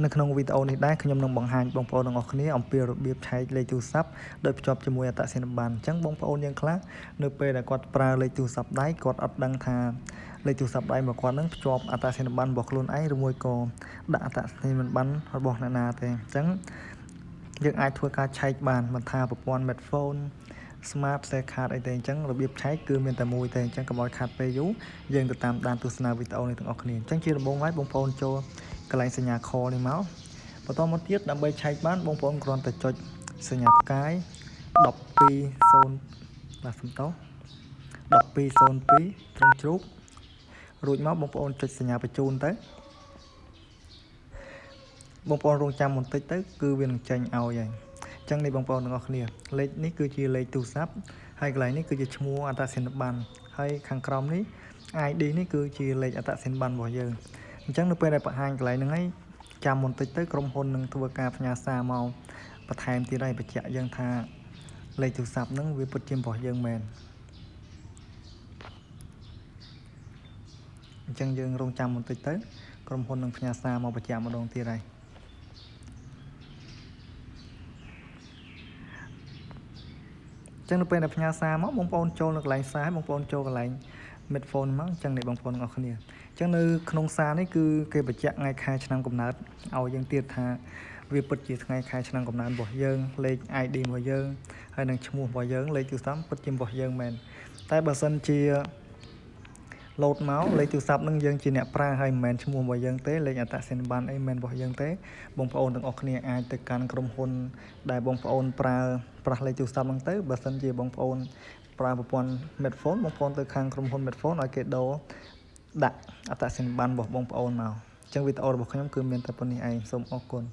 នៅក្នុងវីដេអូនេះដែរខ្ញុំនឹងបង្ហាញបងប្អូនទាំងអស់គ្នាអំពីរបៀបឆែកលេខទូរស័ព្ទដោយភ្ជាប់ជាមួយអត្តសញ្ញាណប័ណ្ណអញ្ចឹងបងប្អូនយើងខ្លះនៅពេលដែលគាត់ប្រើលេខទូរស័ព្ទដៃគាត់អត់ដឹងថាលេខទូរស័ព្ទដៃរបស់គាត់នឹងភ្ជាប់អត្តសញ្ញាណប័ណ្ណរបស់ខ្លួនឯងឬមួយក៏ដាក់អត្តសញ្ញាណប័ណ្ណរបស់អ្នកណាទេអញ្ចឹងយើងអាចធ្វើការឆែកបានមិនថាប្រព័ន្ធ smartphone smart share card អីទេអញ្ចឹងរបៀបឆែកគឺមានតែមួយទេអញ្ចឹងកុំឲ្យខាតពេលយូរយើងទៅតាមដានទស្សនាវីដេអូនេះទាំងអស់គ្នាអញ្ចឹងជាដំបូងហើយបងប្អូនចូលកន្លែងសញ្ញា call នេះមកបន្តមកទៀតដើម្បីឆែកបានបងប្អូនគ្រាន់តែចុចសញ្ញាផ្កាយ120បាទសំដៅ1202ត្រង់ជ្រូករួចមកបងប្អូនចុចសញ្ញាបញ្ជូនទៅបងប្អូនរងចាំបន្តិចទៅគឺវានឹងចេញឲ្យហើយអញ្ចឹងនេះបងប្អូនទាំងអស់គ្នាលេខនេះគឺជាលេខទូរស័ព្ទហើយកន្លែងនេះគឺជាឈ្មោះអត្តសញ្ញាណប័ណ្ណហើយខាងក្រោមនេះ ID នេះគឺជាលេខអត្តសញ្ញាណប័ណ្ណរបស់យើងអញ្ចឹងនៅពេលដែលបង្ហាញកន្លែងហ្នឹងហើយចាំបន្តិចទៅក្រុមហ៊ុននឹងធ្វើការផ្ញើសារមកបន្ថែមទៀតហើយបញ្ជាក់យើងថាលេខទូរស័ព្ទហ្នឹងវាពិតជារបស់យើងមែនអញ្ចឹងយើងរងចាំបន្តិចទៅក្រុមហ៊ុននឹងផ្ញើសារមកបញ្ជាក់ម្ដងទៀតហើយចឹងនៅពេលដែលផ្ញើសារមកបងប្អូនចូលនៅកន្លែងសារបងប្អូនចូលកន្លែង smartphone មកអញ្ចឹងនេះបងប្អូនទាំងអស់គ្នាអញ្ចឹងនៅក្នុងសារនេះគឺគេបញ្ជាក់ថ្ងៃខែឆ្នាំកំណើតឲ្យយើងទៀតថាវាពិតជាថ្ងៃខែឆ្នាំកំណើតរបស់យើងលេខ ID របស់យើងហើយនឹងឈ្មោះរបស់យើងលេខទូរស័ព្ទពិតជារបស់យើងមែនតែបើសិនជាលោតមកលេខទូរស័ព្ទនឹងយើងជាអ្នកប្រើហើយមិនមែនឈ្មោះរបស់យើងទេលេខអត្តសញ្ញាណប័ណ្ណអីមិនមែនរបស់យើងទេបងប្អូនទាំងអស់គ្នាអាចទៅកាន់ក្រុមហ៊ុនដែលបងប្អូនប្រាស់លេខទូរស័ព្ទហ្នឹងទៅបើសិនជាបងប្អូនប្រើប្រព័ន្ធ smartphone បងប្អូនទៅខាងក្រុមហ៊ុន smartphone ឲ្យគេដូរដាក់អត្តសញ្ញាណប័ណ្ណរបស់បងប្អូនមកអញ្ចឹងវីដេអូរបស់ខ្ញុំគឺមានតែប៉ុណ្្នេះឯងសូមអរគុណ